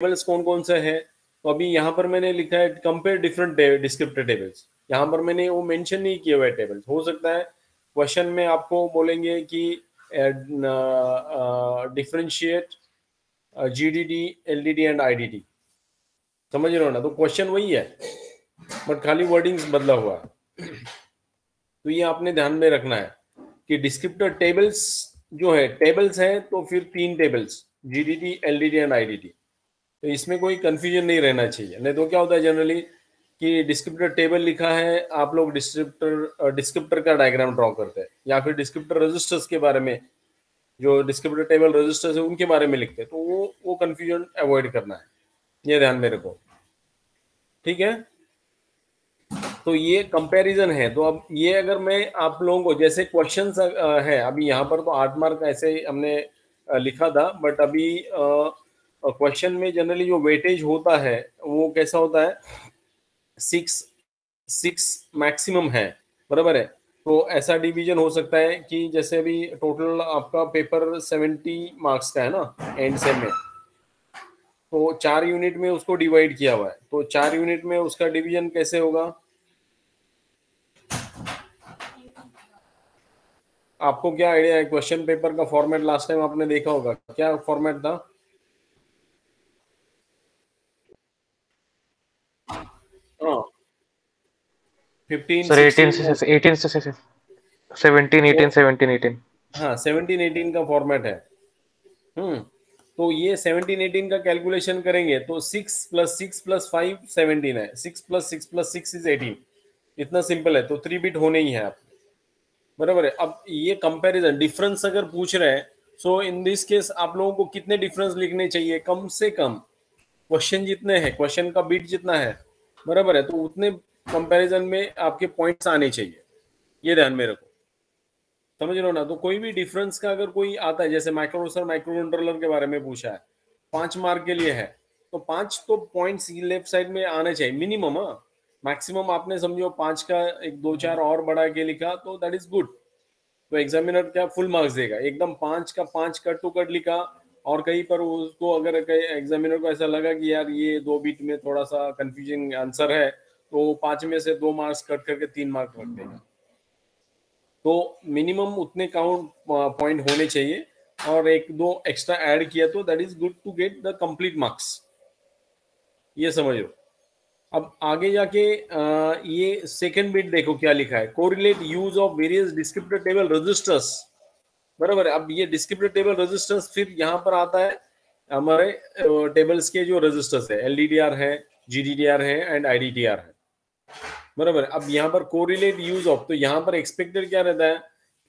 Tables कौन कौन से हैं, तो अभी यहाँ पर मैंने लिखा है कंपेयर डिफरेंट डिस्क्रिप्टर टेबल्स। यहाँ पर मैंने वो मेंशन नहीं किए हुए टेबल्स। हो सकता है क्वेश्चन में आपको बोलेंगे कि डिफरेंशिएट जीडीडी, एलडीडी एंड आईडीडी, समझ रहे हो ना? तो क्वेश्चन वही है, बट खाली वर्डिंग्स बदला हुआ है। तो ये आपने ध्यान में रखना है कि डिस्क्रिप्टर टेबल्स जो है, टेबल्स है तो फिर 3 टेबल्स, जीडीडी, एलडीडी एंड आईडीडी। तो इसमें कोई कंफ्यूजन नहीं रहना चाहिए। नहीं तो क्या होता है जनरली कि डिस्क्रिप्टर टेबल लिखा है, आप लोग डिस्क्रिप्टर का डायग्राम ड्रॉ करते हैं, या फिर डिस्क्रिप्टर रजिस्टर्स के बारे में, जो डिस्क्रिप्टर टेबल रजिस्टर्स है उनके बारे में लिखते हैं। तो वो कंफ्यूजन अवॉइड करना है, ये ध्यान में रखो, ठीक है? तो ये कंपैरिजन है। तो अब ये अगर मैं आप लोगों को, जैसे क्वेश्चंस है अभी यहाँ पर, तो 8 मार्क ऐसे हमने लिखा था, बट अभी क्वेश्चन में जनरली जो वेटेज होता है वो कैसा होता है, 6 मैक्सिमम है, बराबर है? तो ऐसा डिवीजन हो सकता है कि जैसे अभी टोटल आपका पेपर 70 मार्क्स का है ना एंड सेम में, तो 4 यूनिट में उसको डिवाइड किया हुआ है। तो 4 यूनिट में उसका डिवीजन कैसे होगा? आपको क्या आइडिया है? क्वेश्चन पेपर का फॉर्मेट लास्ट टाइम आपने देखा होगा, क्या फॉर्मेट था? हाँ, 15, सर 18 16 से 18 से 17, 18, 17, 18। हाँ 17, 18 का फॉर्मेट है। तो ये 17, 18 का कैलकुलेशन करेंगे तो 6 + 6 + 5 17 है, 6 + 6 + 6 इज 18। इतना सिंपल है। तो 3 बिट होने ही है आप, बराबर है? अब ये कंपैरिजन डिफरेंस अगर पूछ रहे हैं, सो इन दिस केस आप लोगों को कितने डिफरेंस लिखने चाहिए? कम से कम क्वेश्चन जितने हैं, क्वेश्चन का बीट जितना है, बराबर है, तो उतने कंपैरिजन में आपके पॉइंट्स आने चाहिए, ये ध्यान में रखो, समझ रहे हो ना? तो कोई भी डिफरेंस का अगर कोई आता है, जैसे माइक्रो प्रोसेसर माइक्रो कंट्रोलर के बारे में पूछा है, 5 मार्क के लिए है, तो 5 तो पॉइंट्स लेफ्ट साइड में आने चाहिए मिनिमम। हाँ, मैक्सिमम आपने समझो 5 का एक 2 4 और बढ़ा के लिखा तो दैट इज गुड। तो एग्जामिनर क्या फुल मार्क्स देगा? एकदम 5 का 5 कट टू कट लिखा, और कहीं पर उसको अगर एग्जामिनर को ऐसा लगा कि यार ये 2 बीट में थोड़ा सा कंफ्यूजिंग आंसर है, तो 5 में से 2 मार्क्स कट करके 3 मार्क रख देगा। तो मिनिमम उतने काउंट पॉइंट होने चाहिए, और एक दो एक्स्ट्रा ऐड किया तो that is good to get the complete marks, ये समझ लो। अब आगे जाके ये सेकंड बिट देखो क्या लिखा है, correlate use of various descriptor table registers, बराबर है? अब ये डिस्क्रिप्टर टेबल रजिस्टर्स फिर यहाँ पर आता है हमारे टेबल्स के जो रजिस्टर्स है, एलडीडीआर है, जीडीडीआर है एंड आईडीटीआर है, बराबर। अब यहाँ पर कोरिलेट यूज ऑफ, तो यहाँ पर एक्सपेक्टेड क्या रहता है?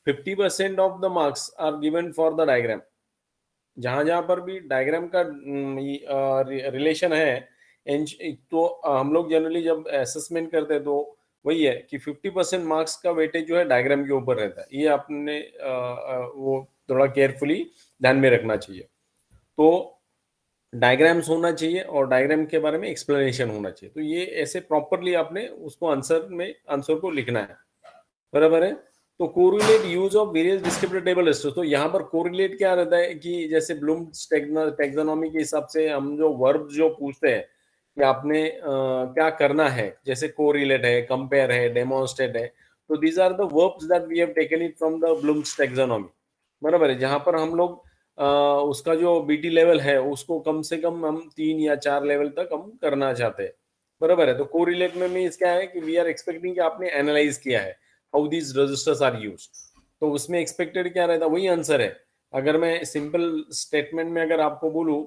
50% of the marks are given for the diagram. जहां जहां पर भी डायग्राम का रिलेशन है, तो हम लोग जनरली जब असेसमेंट करते हैं तो वही है कि 50% मार्क्स का वेटेज जो है डायग्राम के ऊपर रहता है। ये आपने वो थोड़ा केयरफुली ध्यान में रखना चाहिए। तो डायग्राम्स होना चाहिए और डायग्राम के बारे में एक्सप्लेनेशन होना चाहिए। तो ये ऐसे प्रॉपरली आपने उसको आंसर को लिखना है, बराबर है? तो correlate use of various descriptor table registers, तो यहाँ पर कोरिलेट क्या रहता है कि जैसे ब्लूम्स टैक्सोनॉमी के हिसाब से हम जो वर्ब जो पूछते हैं कि आपने क्या करना है, जैसे कोरिलेट है, कंपेयर है, डेमोन्स्ट्रेट है, तो these are the verbs that we have taken it from the Bloom's taxonomy, बराबर है? जहां पर हम लोग उसका जो बीटी लेवल है उसको कम से कम हम 3 या 4 लेवल तक हम करना चाहते हैं, बराबर है? तो कोरिलेट में मीन्स क्या है कि वी आर एक्सपेक्टिंग कि आपने एनालाइज किया है how these registers are used, तो उसमें एक्सपेक्टेड क्या रहता है, वही आंसर है। अगर मैं सिंपल स्टेटमेंट में अगर आपको बोलूं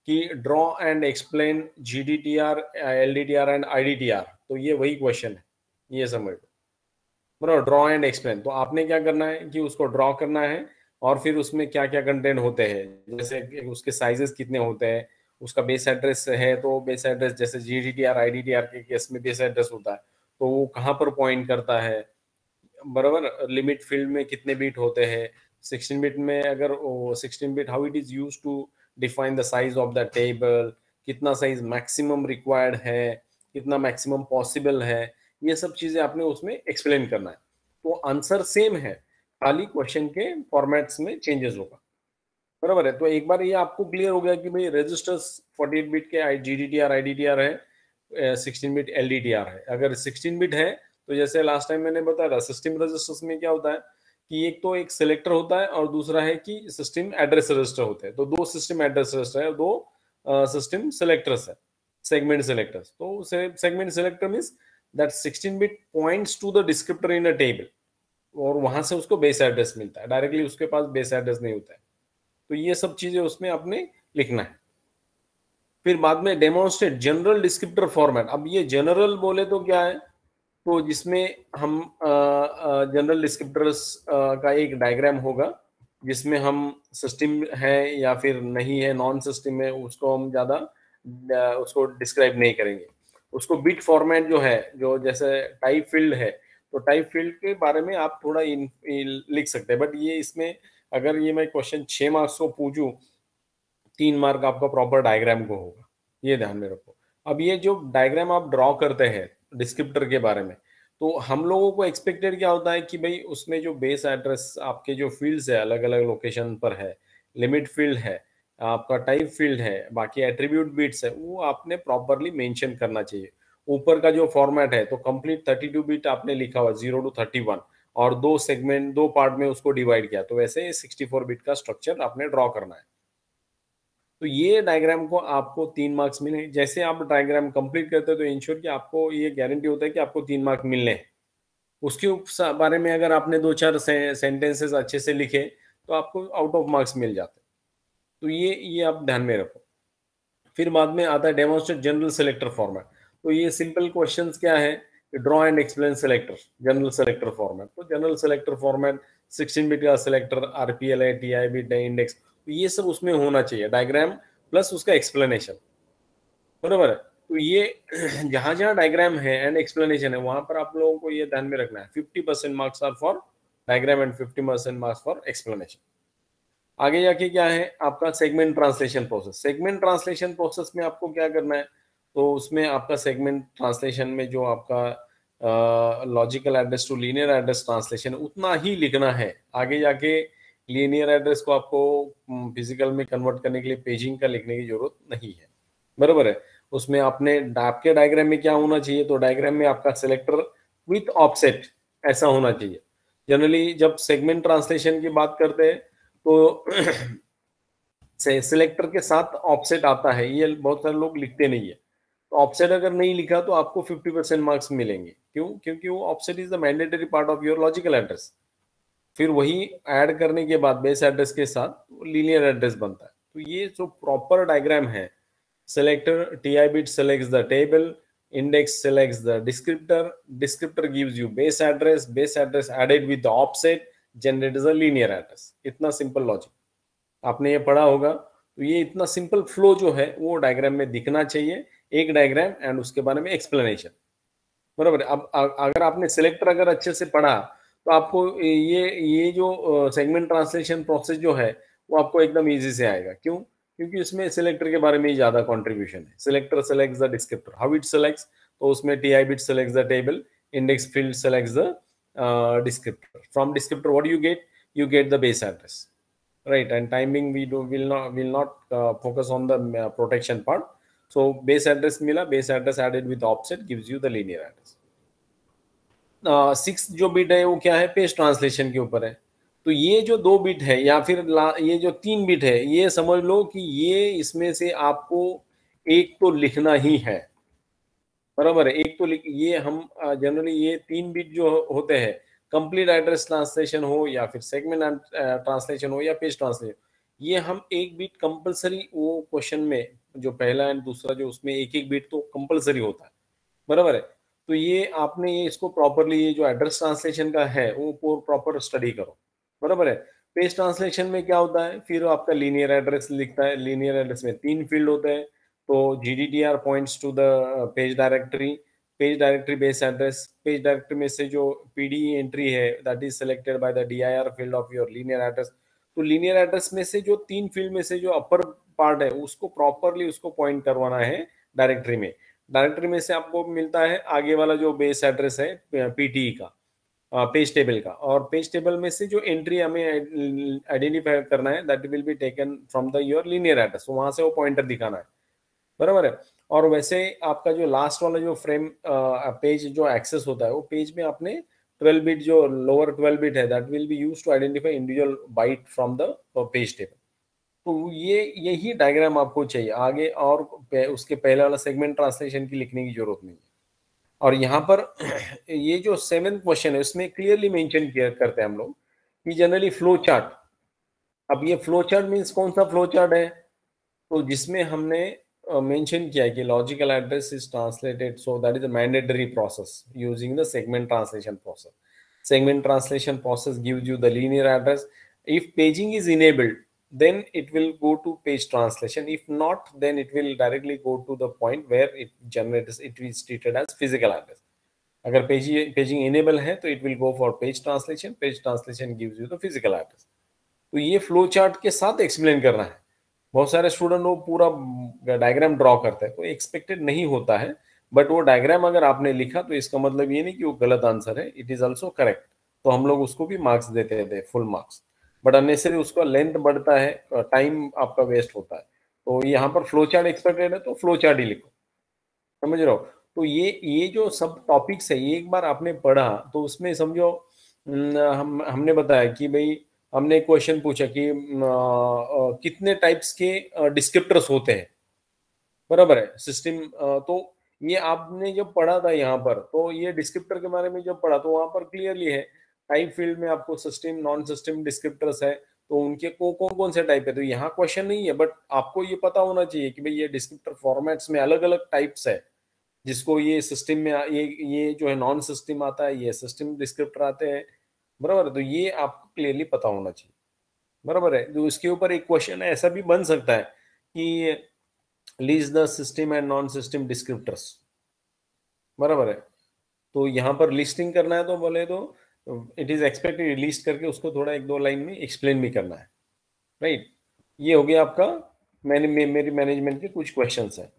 कि draw and explain GDTR, LDTR and IDTR, तो ये वही क्वेश्चन है, ये समझ लो, बराबर? ड्रॉ एंड एक्सप्लेन, तो आपने क्या करना है कि उसको ड्रॉ करना है, और फिर उसमें क्या क्या कंटेंट होते हैं, जैसे कि उसके साइजेस कितने होते हैं, उसका बेस एड्रेस है तो बेस एड्रेस, जैसे जीडीटीआर आईडीटीआर के केस में बेस एड्रेस होता है, तो वो कहाँ पर पॉइंट करता है, बराबर? लिमिट फील्ड में कितने बिट होते हैं, 16 बिट में अगर 16 bit how it is use to define the size of the table, कितना साइज मैक्सिमम रिक्वायर्ड है, कितना मैक्सिमम पॉसिबल है, ये सब चीजें आपने उसमें एक्सप्लेन करना है। तो आंसर सेम है, खाली क्वेश्चन के फॉर्मेट्स में चेंजेस होगा, बराबर है। तो एक बार ये आपको क्लियर हो गया कि भाई रजिस्टर्स 48 बिट के GDTR IDTR है, 16 बिट LDTR है। अगर 16 बिट है तो जैसे लास्ट टाइम मैंने बताया था, सिस्टम रजिस्टर्स में क्या होता है कि एक तो एक सिलेक्टर होता है और दूसरा है कि सिस्टम एड्रेस रजिस्टर होते हैं। तो दो सिस्टम एड्रेस रजिस्टर है और दो सिस्टम सिलेक्टर्स है, सेगमेंट सेलेक्टर्स। तो segment selector means that 16 bit points to the descriptor in a table, और वहां से उसको बेस एड्रेस मिलता है, डायरेक्टली उसके पास बेस एड्रेस नहीं होता है। तो ये सब चीजें उसमें आपने लिखना है। फिर बाद में डेमोन्स्ट्रेट जनरल डिस्क्रिप्टर फॉर्मेट। अब ये जनरल बोले तो क्या है, तो जिसमें हम जनरल डिस्क्रिप्टर्स का एक डायग्राम होगा, जिसमें हम सिस्टम है या फिर नहीं है, नॉन सिस्टम है, उसको हम ज्यादा उसको डिस्क्राइब नहीं करेंगे। उसको बिट फॉर्मेट जो है, जो जैसे टाइप फील्ड है, तो टाइप फील्ड के बारे में आप थोड़ा लिख सकते हैं। बट ये इसमें अगर ये मैं क्वेश्चन 6 मार्क्स को पूछूं, 3 मार्क आपका प्रॉपर डायग्राम को होगा, ये ध्यान में रखो। अब ये जो डायग्राम आप ड्रॉ करते हैं डिस्क्रिप्टर के बारे में, तो हम लोगों को एक्सपेक्टेड क्या होता है कि भाई उसमें जो बेस एड्रेस आपके जो फील्ड्स है अलग अलग लोकेशन पर है, लिमिट फील्ड है, आपका टाइप फील्ड है, बाकी एट्रीब्यूट बिट्स है, वो आपने प्रॉपरली मेंशन करना चाहिए। ऊपर का जो फॉर्मेट है तो कंप्लीट 32 बिट आपने लिखा हुआ 0 to 31, और दो सेगमेंट दो पार्ट में उसको डिवाइड किया, तो वैसे 64 बिट का स्ट्रक्चर आपने ड्रॉ करना है। तो ये डायग्राम को आपको 3 मार्क्स मिले। जैसे आप डायग्राम कंप्लीट करते हो तो इंश्योर कि आपको ये गारंटी होता है कि आपको 3 मार्क मिलने हैं। उसके बारे में अगर आपने दो चार सेंटेंसेस अच्छे से लिखे तो आपको आउट ऑफ मार्क्स मिल जाते हैं। तो ये आप ध्यान में रखो। फिर बाद में आता है डेमोन्स्ट्रेट जनरल सेलेक्टर फॉर्मेट। तो ये सिंपल क्वेश्चंस क्या है, draw and explain selector, general selector format. तो जनरल सेलेक्टर फॉर्मेट 16 बिट का सेलेक्टर, RPL है, TI बिट है, इंडेक्स, तो ये सब उसमें होना चाहिए, डायग्राम प्लस उसका एक्सप्लेनेशन। बराबर है। तो ये जहां जहां डायग्राम है एंड एक्सप्लेनेशन है, वहां पर आप लोगों को ये ध्यान में रखना है 50% marks are for diagram and 50% marks for explanation. आगे जाके क्या है आपका segment translation process. Segment translation process में आपको क्या करना है, तो उसमें आपका सेगमेंट ट्रांसलेशन में जो आपका logical address to linear address translation उतना ही लिखना है। आगे जाके लीनियर एड्रेस को आपको फिजिकल में कन्वर्ट करने के लिए पेजिंग का लिखने की जरूरत नहीं है। बराबर है। उसमें आपने आपके डायग्राम में क्या होना चाहिए, तो डायग्राम में आपका सिलेक्टर विथ ऑफसेट ऐसा होना चाहिए। जनरली जब सेगमेंट ट्रांसलेशन की बात करते हैं तो सिलेक्टर के साथ ऑफसेट आता है, ये बहुत सारे लोग लिखते नहीं है। तो ऑफसेट अगर नहीं लिखा तो आपको 50% मार्क्स मिलेंगे। क्यों? क्योंकि वो offset is the mandatory part of your logical address. फिर वही ऐड करने के बाद बेस एड्रेस के साथ लीनियर एड्रेस बनता है। तो ये जो प्रॉपर डायग्राम है, selector TI bit selects the table, index selects the descriptor gives you base address added with the offset generates a linear address। इतना सिंपल लॉजिक आपने ये पढ़ा होगा। तो ये इतना सिंपल फ्लो जो है वो डायग्राम में दिखना चाहिए, एक डायग्राम एंड उसके बारे में एक्सप्लेनेशन। बराबर। अब अगर आपने सिलेक्टर अगर अच्छे से पढ़ा तो आपको ये जो सेगमेंट ट्रांसलेशन प्रोसेस जो है वो आपको एकदम इजी से आएगा। क्यों? क्योंकि उसमें सिलेक्टर के बारे में ही ज्यादा कंट्रीब्यूशन है। Selector selects the descriptor, how it selects, तो उसमें TI bit selects the table, index field selects the descriptor, from descriptor what you get the base address, right? And timing we will not focus on the protection part. So base address mila, base address added with offset gives you the linear address। 6 जो bit है वो क्या है, page translation के ऊपर है। तो ये जो 2 बिट है या फिर ये जो 3 बिट है, ये समझ लो कि ये इसमें से आपको एक तो लिखना ही है। बराबर है। एक तो ये हम जनरली ये 3 बिट जो होते हैं, कंप्लीट एड्रेस ट्रांसलेशन हो या फिर सेगमेंट ट्रांसलेशन हो या पेज ट्रांसलेशन, ये हम एक बिट कंपलसरी, वो क्वेश्चन में जो पहला एंड दूसरा जो उसमें एक एक बिट तो कंपलसरी होता है। बराबर है। तो ये आपने ये इसको प्रॉपरली, ये जो एड्रेस ट्रांसलेशन का है वो प्रॉपर स्टडी करो। बराबर है। पेज ट्रांसलेशन में क्या होता है, फिर आपका लीनियर एड्रेस लिखता है। लीनियर एड्रेस में 3 फील्ड होते हैं। तो GDTR points to the page directory, page directory base address, page directory में से जो PDE एंट्री है that is selected by the DIR field of your linear address. तो लीनियर एड्रेस में से जो 3 फील्ड में से जो अपर पार्ट है उसको प्रॉपरली उसको पॉइंट करवाना है डायरेक्टरी में। डायरेक्टरी में से आपको मिलता है आगे वाला जो बेस एड्रेस है PTE का, पेज टेबल का, और पेज टेबल में से जो एंट्री हमें आइडेंटिफाई करना है that will be taken from the your linear address, वहां से वो पॉइंटर दिखाना है, बराबर है। और वैसे आपका जो लास्ट वाला जो फ्रेम पेज जो एक्सेस होता है, वो पेज में आपने 12 बिट जो लोअर 12 बिट है that will be use to identify individual byte from the page table. तो ये यही डायग्राम आपको चाहिए आगे, और उसके पहले वाला सेगमेंट ट्रांसलेशन की लिखने की जरूरत नहीं है। और यहाँ पर ये जो 7th क्वेश्चन है उसमें क्लियरली मेंशन किया करते हैं हम लोग कि जनरली फ्लो चार्ट। अब ये फ्लो चार्ट मीन्स कौन सा फ्लो चार्ट है, तो जिसमें हमने मेंशन किया है कि logical address is translated, so that is a mandatory process using the segment translation process. Segment translation process gives you the linear address. If paging is enabled, then it will go to page translation. If not, then it will directly go to the point where it generates, it is treated as physical address. अगर paging enable है तो it will go for page translation, page translation gives you the physical address. तो ये flow chart के साथ explain करना है। बहुत सारे स्टूडेंट वो पूरा डायग्राम ड्रॉ करते हैं, तो एक्सपेक्टेड नहीं होता है, बट वो डायग्राम अगर आपने लिखा तो इसका मतलब ये नहीं कि वो गलत आंसर है, इट इज ऑल्सो करेक्ट, तो हम लोग उसको भी मार्क्स देते थे, फुल मार्क्स। बट अननेसेसरी उसका लेंथ बढ़ता है, टाइम आपका वेस्ट होता है। तो यहाँ पर फ्लो चार्ट एक्सपेक्टेड है तो फ्लो चार्ट ही लिखो, समझ रहे हो। तो ये जो सब टॉपिक्स है ये एक बार आपने पढ़ा तो उसमें समझो, हमने बताया कि भाई हमने क्वेश्चन पूछा कि कितने टाइप्स के डिस्क्रिप्टर्स होते हैं, बराबर है सिस्टम। तो ये आपने जब पढ़ा था यहाँ पर, तो ये डिस्क्रिप्टर के बारे में जब पढ़ा तो वहां पर क्लियरली है टाइप फील्ड में आपको सिस्टम नॉन सिस्टम डिस्क्रिप्टर्स है, तो उनके को कौन कौन से टाइप है। तो यहाँ क्वेश्चन नहीं है, बट आपको ये पता होना चाहिए कि भाई ये डिस्क्रिप्टर फॉर्मेट्स में अलग अलग टाइप्स है, जिसको ये सिस्टम में ये जो है नॉन सिस्टम आता है, ये सिस्टम डिस्क्रिप्टर आते हैं, बराबर है। तो ये आपको क्लियरली पता होना चाहिए, बराबर है। तो इसके ऊपर एक क्वेश्चन ऐसा भी बन सकता है कि list the system and non system descriptors, बराबर है। तो यहाँ पर लिस्टिंग करना है तो बोले तो इट इज एक्सपेक्टेड लिस्ट करके उसको थोड़ा एक दो लाइन में एक्सप्लेन भी करना है, राइट। ये हो गया आपका मेरी मैनेजमेंट के कुछ क्वेश्चंस हैं।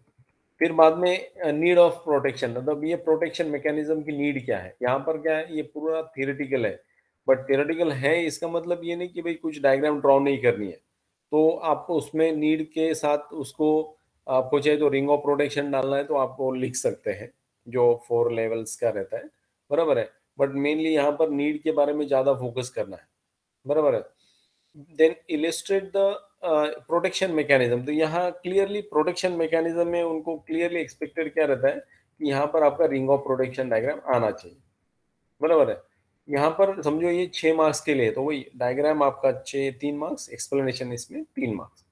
फिर बाद में नीड ऑफ प्रोटेक्शन, मतलब ये प्रोटेक्शन मैकेनिज्म की नीड क्या है। यहाँ पर क्या है, ये पूरा थियोरेटिकल है, बट थियोरेटिकल है इसका मतलब ये नहीं कि भाई कुछ डायग्राम ड्रॉ नहीं करनी है। तो आपको उसमें नीड के साथ उसको, आपको चाहे तो रिंग ऑफ प्रोटेक्शन डालना है तो आप वो लिख सकते हैं, जो 4 लेवल्स का रहता है, बराबर है। बट मेनली यहाँ पर नीड के बारे में ज्यादा फोकस करना है, बराबर है। Then illustrate the protection mechanism, तो यहाँ क्लियरली प्रोटेक्शन मैकेनिज्म में उनको क्लियरली एक्सपेक्टेड क्या रहता है कि यहाँ पर आपका रिंग ऑफ प्रोटेक्शन डायग्राम आना चाहिए, बराबर है। यहाँ पर समझो ये 6 मार्क्स के लिए, तो वही डायग्राम आपका 3 मार्क्स, एक्सप्लेनेशन इसमें 3 मार्क्स।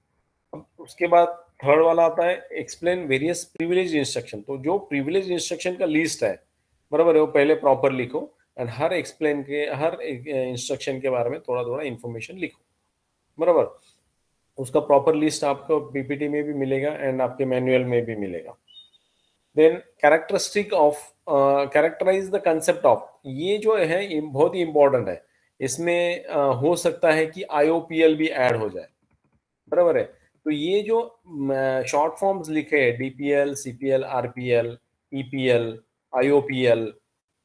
अब उसके बाद थर्ड वाला आता है एक्सप्लेन वेरियस प्रिविलेज इंस्ट्रक्शन। तो जो प्रिविलेज इंस्ट्रक्शन का लिस्ट है, बराबर है, वो पहले प्रॉपर लिखो, एंड हर इंस्ट्रक्शन के बारे में थोड़ा थोड़ा इंफॉर्मेशन लिखो, बराबर। उसका प्रॉपर लिस्ट आपको पीपीटी में भी मिलेगा एंड आपके मैनुअल में भी मिलेगा। Then characteristic of, characterise the concept of, ये जो है बहुत ही इंपॉर्टेंट है। इसमें हो सकता है कि आईओपीएल भी ऐड हो जाए, बराबर है। तो ये जो शॉर्ट फॉर्म्स लिखे हैं, डीपीएल, सीपीएल, आरपीएल, ईपीएल, आईओपीएल,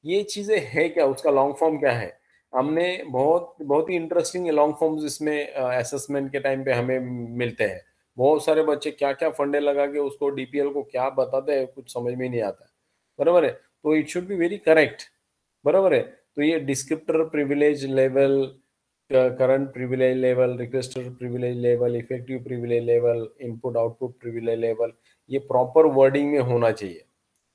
ये चीजें है क्या, उसका लॉन्ग फॉर्म क्या है। हमने बहुत बहुत ही इंटरेस्टिंग लॉन्ग फॉर्म्स इसमें असेसमेंट के टाइम पे हमें मिलते हैं। बहुत सारे बच्चे क्या क्या फंडे लगा के उसको डीपीएल को क्या बताते हैं, कुछ समझ में नहीं आता है, बराबर है। तो it should be very correct, बराबर है। तो ये descriptor privilege level, current privilege level, requester privilege level, effective privilege level, input output privilege level, ये प्रॉपर वर्डिंग में होना चाहिए।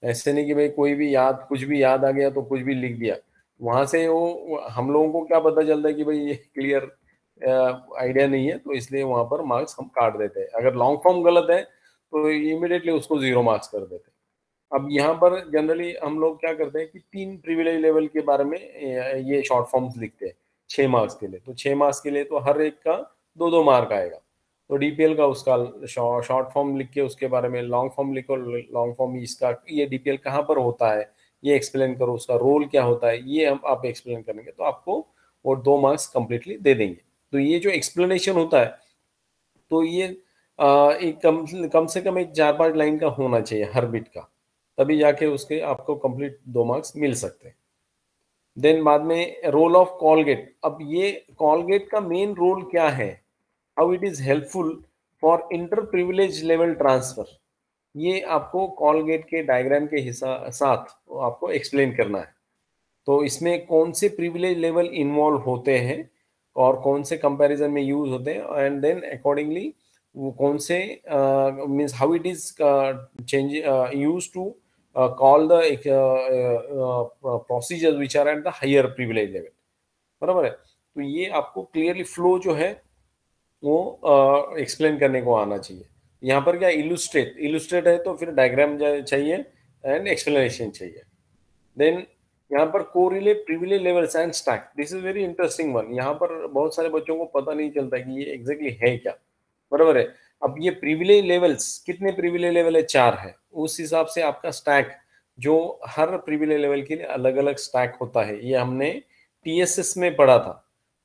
ऐसे नहीं कि भाई कोई भी कुछ भी याद आ गया तो कुछ भी लिख दिया, वहां से वो हम लोगों को क्या पता चलता है कि भाई ये क्लियर आइडिया नहीं है, तो इसलिए वहां पर मार्क्स हम काट देते हैं। अगर लॉन्ग फॉर्म गलत है तो इमिडिएटली उसको 0 मार्क्स कर देते हैं। अब यहाँ पर जनरली हम लोग क्या करते हैं कि 3 प्रिविलेज लेवल के बारे में ये शॉर्ट फॉर्म्स लिखते हैं 6 मार्क्स के लिए। तो 6 मार्क्स के लिए तो हर एक का 2-2 मार्क आएगा। तो डीपीएल का उसका शॉर्ट फॉर्म लिख के उसके बारे में लॉन्ग फॉर्म लिखो, लॉन्ग फॉर्म इसका ये डीपीएल कहाँ पर होता है ये एक्सप्लेन करो, उसका रोल क्या होता है ये हम आप एक्सप्लेन करेंगे तो आपको वो 2 मार्क्स कंप्लीटली दे देंगे। तो ये जो एक्सप्लेनेशन होता है, तो ये एक कम से कम एक 4-5 लाइन का होना चाहिए हर बिट का, तभी जाके उसके आपको कंप्लीट 2 मार्क्स मिल सकते हैं। देन बाद में रोल ऑफ कॉलगेट। अब ये कॉलगेट का मेन रोल क्या है, how it is helpful for inter privilege level transfer, ये आपको कॉलगेट के डायग्राम के साथ आपको एक्सप्लेन करना है। तो इसमें कौन से प्रिविलेज लेवल इन्वॉल्व होते हैं और कौन से कंपैरिजन में यूज होते हैं, एंड देन अकॉर्डिंगली वो कौन से means how it is change use to call the procedure which are at the higher privilege level. बराबर है। तो ये आपको क्लियरली फ्लो जो है वो एक्सप्लेन करने को आना चाहिए। यहाँ पर क्या इलुस्ट्रेट, इलुस्ट्रेट है तो फिर डायग्राम चाहिए एंड एक्सप्लेनेशन चाहिए। देन यहाँ पर correlate privilege levels and stack, this is very interesting one. यहाँ पर बहुत सारे बच्चों को पता नहीं चलता कि ये एग्जैक्टली है क्या। बराबर है। अब ये प्रिविलेज लेवल्स, कितने प्रिविलेज लेवल है, 4 है। उस हिसाब से आपका स्टैक, जो हर प्रिविलेज लेवल के लिए अलग अलग स्टैक होता है, ये हमने टीएसएस में पढ़ा था।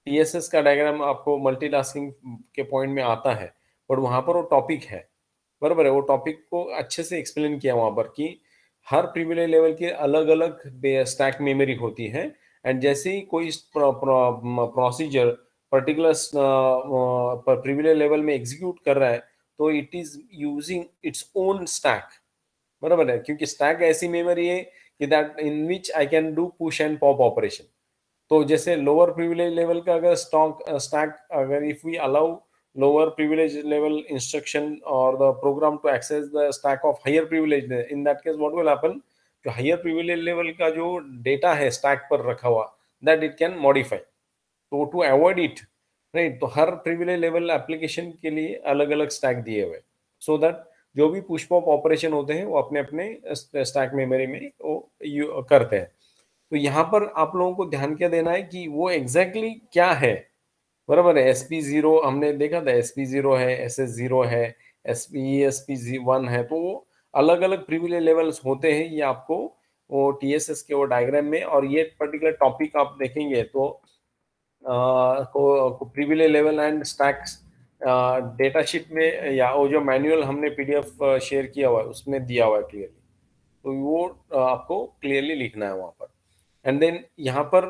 टीएसएस का डायग्राम आपको मल्टीटास्किंग के पॉइंट में आता है, बट वहां पर वो टॉपिक है। बराबर है। वो टॉपिक को अच्छे से एक्सप्लेन किया वहां पर कि हर प्रिविलेज लेवल के अलग अलग स्टैक मेमोरी होती है, एंड जैसे ही कोई प्रोसीजर पर्टिकुलर प्रिविलेज लेवल में एग्जीक्यूट कर रहा है तो it is using its own stack. बराबर है। क्योंकि स्टैक ऐसी मेमोरी है कि that in which I can do push and pop operation. तो जैसे लोअर प्रिविलेज लेवल का अगर स्टैक, अगर if we allow lower privilege level instruction or the program to access the stack of higher privilege, in that case what will happen, जो higher privilege level का जो data है stack पर रखा हुआ, that it can modify। तो to avoid it, right, तो हर privilege level application के लिए अलग अलग stack दिए हुए, so that जो भी push pop ऑपरेशन होते हैं वो अपने अपने stack मेमोरी में वो करते हैं। तो यहाँ पर आप लोगों को ध्यान क्या देना है कि वो एग्जैक्टली exactly क्या है। बराबर है। SP0 हमने देखा था, SP0 है, SS0 है, SP1 है। तो वो अलग अलग प्रिविलेज लेवल्स होते हैं, ये आपको वो टीएसएस के वो डायग्राम में, और ये पर्टिकुलर टॉपिक आप देखेंगे तो को privilege level and stacks data sheet में, या वो जो मैनुअल हमने पीडीएफ शेयर किया हुआ है उसमें दिया हुआ है क्लियरली। तो वो आपको क्लियरली लिखना है वहां पर। एंड देन यहाँ पर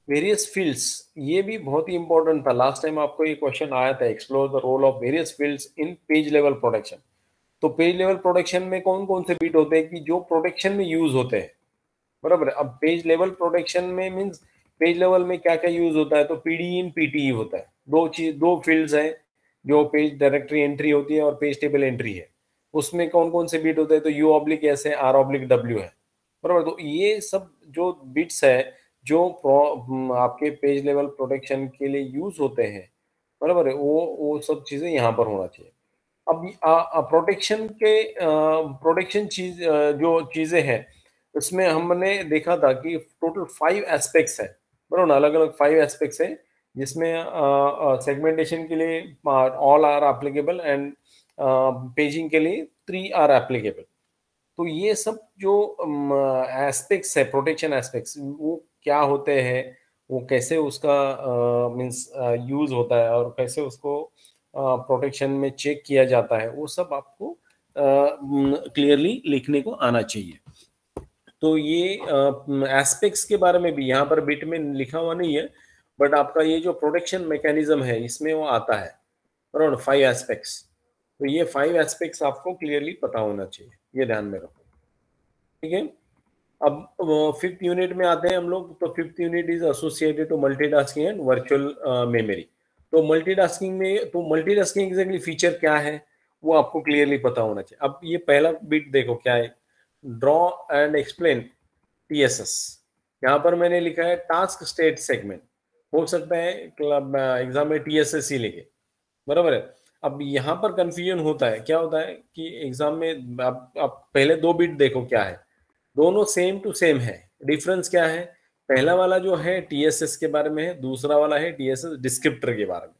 वेरियस फील्ड्स, ये भी बहुत ही इंपॉर्टेंट था। लास्ट टाइम आपको ये क्वेश्चन आया था, explore the role of various fields in page level protection. तो पेज लेवल प्रोटेक्शन में कौन कौन से बिट होते हैं कि जो प्रोटेक्शन में यूज होते हैं। बराबर है। अब पेज लेवल प्रोटेक्शन में मींस पेज लेवल में क्या क्या यूज होता है, तो पीडी इन पीटीई होता है। दो फील्ड्स हैं, जो पेज डायरेक्टरी एंट्री होती है और पेज टेबल एंट्री है। उसमें कौन कौन से बिट होते हैं, तो यू ऑब्लिक एस है, आर ऑब्लिक डब्ल्यू है। बराबर। तो ये सब जो बिट्स है जो आपके पेज लेवल प्रोटेक्शन के लिए यूज होते हैं, बराबर है, वो सब चीजें यहाँ पर होना चाहिए। अब प्रोटेक्शन के प्रोटेक्शन जो चीजें हैं उसमें हमने देखा था कि टोटल 5 एस्पेक्ट्स है। बराबर। अलग अलग 5 एस्पेक्ट्स है, जिसमें सेगमेंटेशन के लिए all are applicable, and paging के लिए 3 आर एप्लीकेबल। तो ये सब जो एस्पेक्ट्स है, प्रोटेक्शन एस्पेक्ट्स, वो क्या होते हैं, वो कैसे उसका मींस यूज होता है, और कैसे उसको प्रोटेक्शन में चेक किया जाता है, वो सब आपको क्लियरली लिखने को आना चाहिए। तो ये एस्पेक्ट्स के बारे में भी यहाँ पर बिट में लिखा हुआ नहीं है, बट आपका ये जो प्रोटेक्शन मैकेनिज्म है इसमें वो आता है। Around 5 aspects. तो ये 5 एस्पेक्ट्स आपको क्लियरली पता होना चाहिए, ये ध्यान में रखो। ठीक है। अब 5th यूनिट में आते हैं हम लोग। तो 5th unit is associated to multitasking and virtual memory. तो मल्टीटास्किंग में, तो मल्टीटास्किंग एग्जैक्टली फीचर क्या है वो आपको क्लियरली पता होना चाहिए। अब ये पहला बिट देखो क्या है, ड्रॉ एंड एक्सप्लेन टीएसएस। यहाँ पर मैंने लिखा है टास्क स्टेट सेगमेंट। हो सकता है एग्जाम में टीएसएस ही लिखे। बराबर है। अब यहाँ पर कंफ्यूजन होता है, क्या होता है कि एग्जाम में आप पहले 2 बिट देखो क्या है, दोनों सेम टू सेम है। डिफरेंस क्या है, पहला वाला जो है टीएसएस के बारे में है, दूसरा वाला है टीएसएस डिस्क्रिप्टर के बारे में।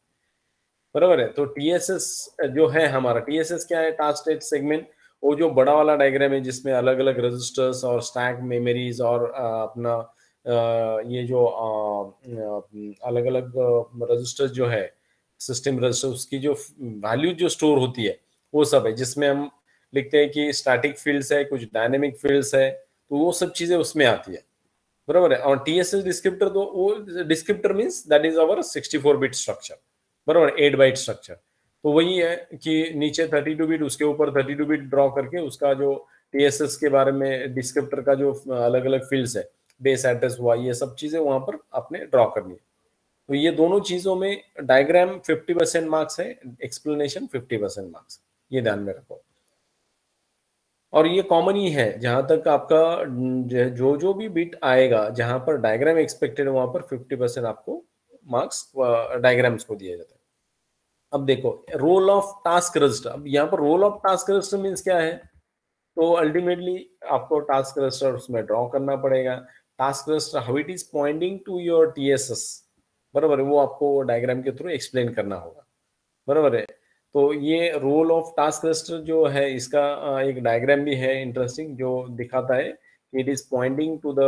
बराबर है। तो टीएसएस जो है हमारा, टीएसएस क्या है, टास्क स्टेट सेगमेंट, वो जो बड़ा वाला डायग्राम है जिसमें अलग अलग रजिस्टर्स और स्टैक मेमोरीज और अपना ये जो अलग अलग रजिस्टर्स जो है, सिस्टम रजिस्टर, उसकी जो वैल्यू जो स्टोर होती है वो सब है, जिसमें हम लिखते हैं कि स्टैटिक फील्ड्स है, कुछ डायनेमिक फील्ड्स है, तो वो सब चीजें उसमें आती है। बराबर है। और TSS डिस्क्रिप्टर, तो वो descriptor means that is our 64 bit structure, बराबर, 8 बाइट स्ट्रक्चर। तो वही है कि नीचे 32 बिट, उसके ऊपर 32 बिट ड्रॉ करके उसका जो TSS के बारे में डिस्क्रिप्टर का जो अलग अलग फील्ड्स है, बेस एड्रेस हुआ, ये सब चीजें वहां पर आपने ड्रॉ करनी है। तो ये दोनों चीजों में डायग्राम 50% मार्क्स है, एक्सप्लेनेशन 50% मार्क्स, ये ध्यान में रखो। और ये कॉमन ही है, जहां तक आपका जो जो भी बिट आएगा जहां पर डायग्राम एक्सपेक्टेड है वहां पर 50% आपको मार्क्स डायग्राम्स को दिया जाता है। अब देखो रोल ऑफ टास्क रजिस्टर, अब यहाँ पर role of task register means क्या है, तो अल्टीमेटली आपको टास्क रजिस्टर उसमें ड्रॉ करना पड़ेगा। Task register how it is pointing to your TSS, बराबर है, वो आपको डायग्राम के थ्रू एक्सप्लेन करना होगा, बराबर है। तो ये रोल ऑफ टास्क रजिस्टर जो है, इसका एक डायग्राम भी है इंटरेस्टिंग, जो दिखाता है कि it is pointing to the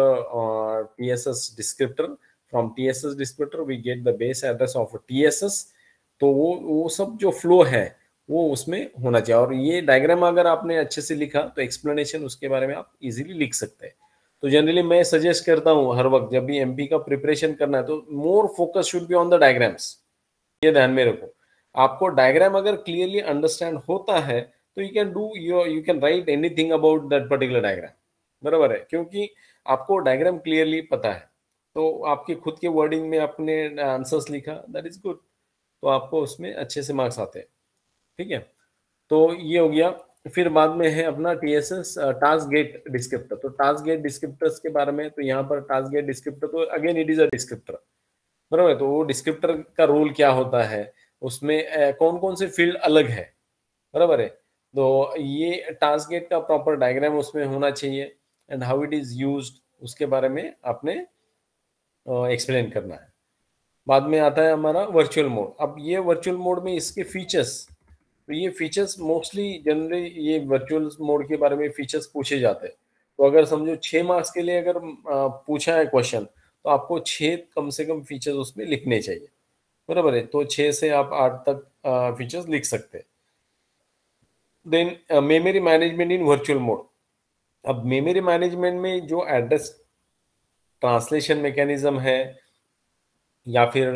TSS descriptor, from TSS descriptor we get the base address of TSS। तो वो सब जो फ्लो है वो उसमें होना चाहिए। और ये डायग्राम अगर आपने अच्छे से लिखा तो एक्सप्लेनेशन उसके बारे में आप इजीली लिख सकते हैं। तो जनरली मैं सजेस्ट करता हूँ हर वक्त जब भी MP का प्रिपरेशन करना है तो more focus should be on the diagrams, ये ध्यान में रखो। आपको डायग्राम अगर क्लियरली अंडरस्टैंड होता है तो you can write anything about that particular diagram, बराबर है, क्योंकि आपको डायग्राम क्लियरली पता है। तो आपकी खुद के वर्डिंग में आपने आंसर्स लिखा, दैट इज गुड, तो आपको उसमें अच्छे से मार्क्स आते हैं। ठीक है, तो ये हो गया। फिर बाद में है अपना TSS टास्क गेट डिस्क्रिप्टर। तो टास्क गेट डिस्क्रिप्टर्स के बारे में, तो यहाँ पर टास्क गेट डिस्क्रिप्टर, तो again it is a descriptor, बराबर है। तो वो डिस्क्रिप्टर का रोल क्या होता है, उसमें कौन कौन से फील्ड अलग है, बराबर है। तो ये टास्क गेट का प्रॉपर डायग्राम उसमें होना चाहिए, and how it is used उसके बारे में आपने एक्सप्लेन करना है। बाद में आता है हमारा वर्चुअल मोड। अब ये वर्चुअल मोड में इसके फीचर्स, तो ये फीचर्स मोस्टली जनरली ये वर्चुअल मोड के बारे में फीचर्स पूछे जाते हैं। तो अगर समझो 6 मार्क्स के लिए अगर पूछा है क्वेश्चन, तो आपको 6 कम से कम फीचर्स उसमें लिखने चाहिए, बराबर है। तो 6 से आप 8 तक फीचर्स लिख सकते हैं। देन मेमोरी मैनेजमेंट इन वर्चुअल मोड। अब मेमोरी मैनेजमेंट में जो एड्रेस ट्रांसलेशन मैकेनिज्म है, या फिर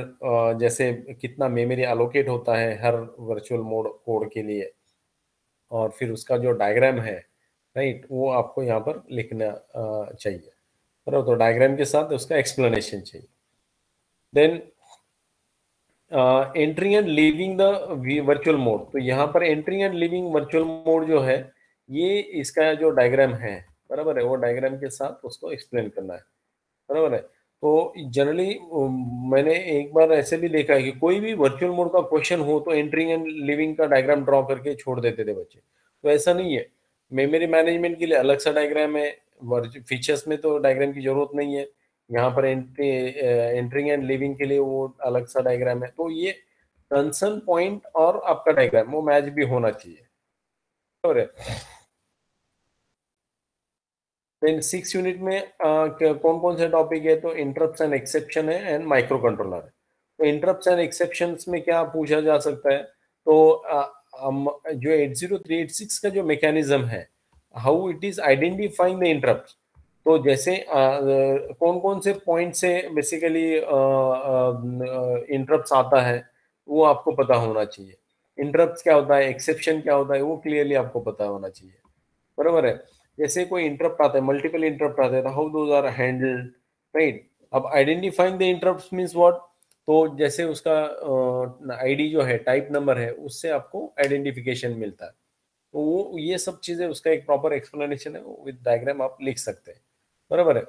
जैसे कितना मेमोरी एलोकेट होता है हर वर्चुअल मोड कोड के लिए, और फिर उसका जो डायग्राम है, राइट, वो आपको यहाँ पर लिखना चाहिए, बराबर। तो डायग्राम के साथ उसका एक्सप्लेनेशन चाहिए। Then entering and leaving the virtual mode. तो यहाँ पर entering and leaving virtual mode जो है, ये इसका जो डायग्राम है, बराबर है, वो डायग्राम के साथ उसको एक्सप्लेन करना है, बराबर है। तो जनरली मैंने एक बार ऐसे भी देखा है कि कोई भी वर्चुअल मोड का क्वेश्चन हो तो एंट्रिंग एंड लिविंग का डायग्राम ड्रॉ करके छोड़ देते थे बच्चे। तो ऐसा नहीं है, मेमोरी मैनेजमेंट के लिए अलग सा डायग्राम है, फीचर्स में तो डायग्राम की जरूरत नहीं है। यहाँ पर एंट्रिंग एंड लिविंग के लिए वो अलग सा डायग्राम है। तो ये कंसर्न पॉइंट और आपका डायग्राम वो मैच भी होना चाहिए, बराबर है। देन 6 यूनिट में कौन कौन से टॉपिक है, तो इंटरप्ट्स एंड एक्सेप्शन है, एंड माइक्रो कंट्रोलर है। तो इंटरप्ट्स एंड एक्सेप्शंस में क्या पूछा जा सकता है, तो जो 80386 का जो मैकेनिज्म है, how it is identifying the interrupt. तो जैसे कौन कौन से पॉइंट से बेसिकली इंटरप्ट आता है, वो आपको पता होना चाहिए। इंटरप्ट क्या होता है, एक्सेप्शन क्या होता है, वो क्लियरली आपको पता होना चाहिए, बराबर है। जैसे कोई इंटरप्ट आता है, मल्टीपल इंटरप्ट आते हैं, how those are handled, right. अब identifying the interrupt means what, तो जैसे उसका आईडी जो है, टाइप नंबर है, उससे आपको आइडेंटिफिकेशन मिलता है। तो वो ये सब चीजें, उसका एक प्रॉपर एक्सप्लेनेशन है, विद डायग्राम आप लिख सकते हैं, बराबर है।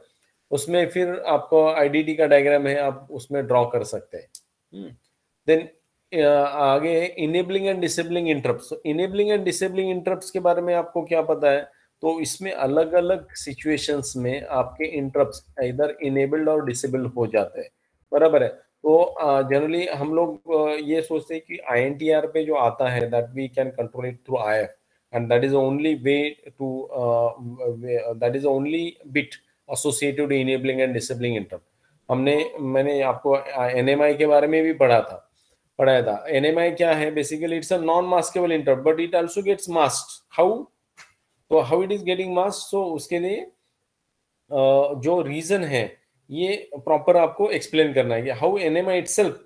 उसमें फिर आपको आईडीटी का डायग्राम है, आप उसमें ड्रॉ कर सकते हैं। देन आगे enabling and disabling interrupts. Enabling and disabling interrupts के बारे में आपको क्या पता है, तो इसमें अलग अलग सिचुएशंस में आपके इंटरप्ट्स इधर इनेबल्ड और डिसेबल्ड हो जाते हैं, बराबर है। तो जनरली हम लोग ये सोचते हैं कि INTR पे जो आता है that we can control it through IF, and that is only way to that is only bit associated enabling and disabling interrupt. मैंने आपको NMI के बारे में भी पढ़ाया था। NMI क्या है, basically it's a non maskable interrupt, but it also gets masked. How, तो how it is getting mask, so उसके लिए जो रीजन है ये प्रॉपर आपको एक्सप्लेन करना है कि how NMI itself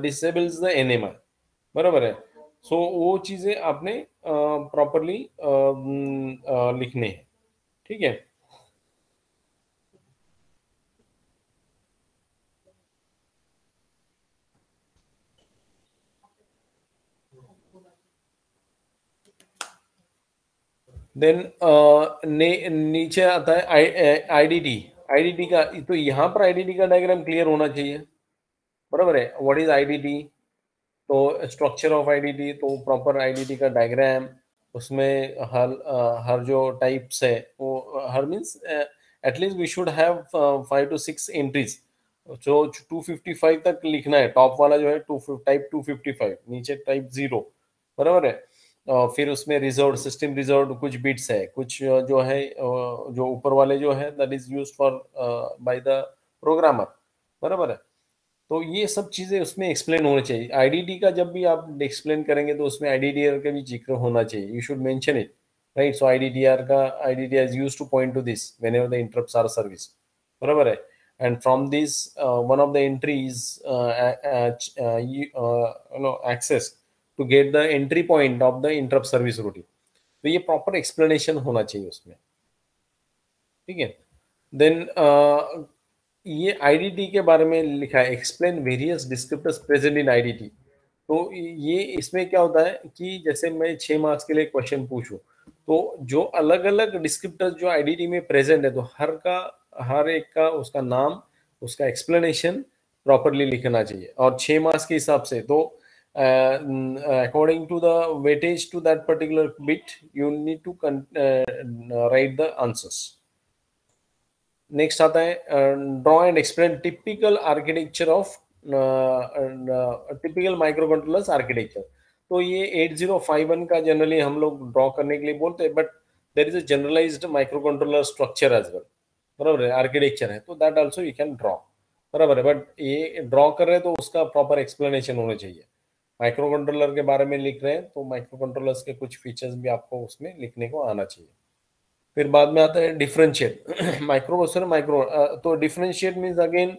disables the NMI, बराबर है। सो वो चीजें आपने प्रॉपरली लिखने हैं, ठीक है। देन नीचे आता है आईडीटी। आईडीटी का तो यहाँ पर आईडीटी का डायग्राम क्लियर होना चाहिए, बराबर है। What is IDT? तो स्ट्रक्चर ऑफ आईडीटी, तो प्रॉपर आईडीटी का डायग्राम, उसमें हर जो टाइप्स है वो हर means at least we should have 5 to 6 entries. जो 255 तक लिखना है, टॉप वाला जो है टू टाइप 255, नीचे टाइप 0, बराबर है। फिर उसमें रिजर्व, सिस्टम रिजर्व कुछ बिट्स है, कुछ जो है जो ऊपर वाले जो है that is used for by the programmer, बराबर है। तो ये सब चीजें उसमें एक्सप्लेन होनी चाहिए। आईडीडी का जब भी आप एक्सप्लेन करेंगे तो उसमें आईडीडीआर का भी जिक्र होना चाहिए, you should mention it, right. So IDDR का, IDDR is used to point to this whenever the interrupts are service, बराबर है। And from this one of the entries you know access to get the entry point of the interrupt service routine. तो ये proper explanation होना चाहिए उसमें, ठीक है। Then ये आईडीटी के बारे में लिखा है, explain various descriptors present in IDT. तो ये इसमें क्या होता है कि जैसे मैं 6 मार्क्स के लिए क्वेश्चन पूछूं, तो जो अलग अलग डिस्क्रिप्टर्स जो आईडीटी में प्रेजेंट है, तो हर एक का उसका नाम, उसका एक्सप्लेनेशन प्रॉपरली लिखना चाहिए। और 6 मार्क्स के हिसाब से तो according to the weightage to that particular bit you need to write the answers. Next आता है draw and explain typical architecture of typical micro controllers architecture. तो ये 8051 का जनरली हम लोग ड्रॉ करने के लिए बोलते हैं, but there is a generalized micro controller structure as well, बराबर है, आर्किटेक्चर है, तो that also you can draw, बराबर है। बट ये ड्रॉ कर रहे हैं तो उसका प्रॉपर एक्सप्लेनेशन होना चाहिए। माइक्रो कंट्रोलर के बारे में लिख रहे हैं तो माइक्रो कंट्रोलर्स के कुछ फीचर्स भी आपको उसमें लिखने को आना चाहिए। फिर बाद में आता है डिफरेंशिएट माइक्रो प्रोसेसर माइक्रो। तो डिफरेंशिएट मीन्स अगेन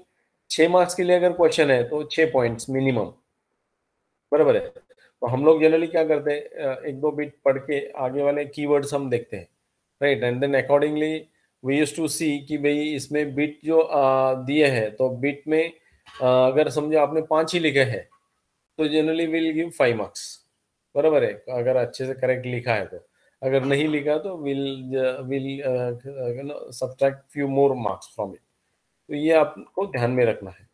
6 मार्क्स के लिए अगर क्वेश्चन है तो 6 पॉइंट्स मिनिमम, बराबर है। तो हम लोग जनरली क्या करते हैं, एक दो बिट पढ़ के आगे वाले कीवर्ड्स हम देखते हैं, right. And then accordingly we use to see कि भाई इसमें बिट जो दिए हैं, तो बिट में अगर समझो आपने 5 ही लिखे हैं तो जनरली विल गिव 5 मार्क्स, बराबर है, अगर अच्छे से करेक्ट लिखा है तो। अगर नहीं लिखा तो will will subtract few more marks from it. तो ये आपको ध्यान में रखना है।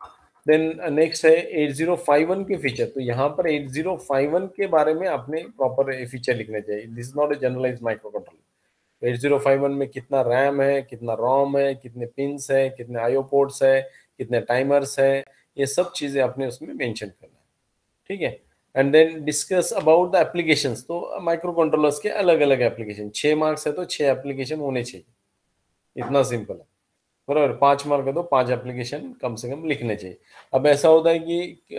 देन नेक्स्ट है 8051 के फीचर। तो यहाँ पर 8051 के बारे में आपने प्रॉपर फीचर लिखने चाहिए। This is not a generalize micro controller. तो 8051 में कितना रैम है, कितना रोम है, कितने पिंस है, कितने आईओ पोर्ट्स है, कितने टाइमर्स है, ये सब चीजें आपने उसमें मेंशन करना है, ठीक है। And then discuss about the applications. तो माइक्रो कंट्रोलर्स के अलग अलग एप्लीकेशन, 6 मार्क्स है तो 6 एप्लीकेशन होने चाहिए, इतना सिंपल है, बराबर। 5 मार्क है तो 5 एप्लीकेशन कम से कम लिखने चाहिए। अब ऐसा होता है कि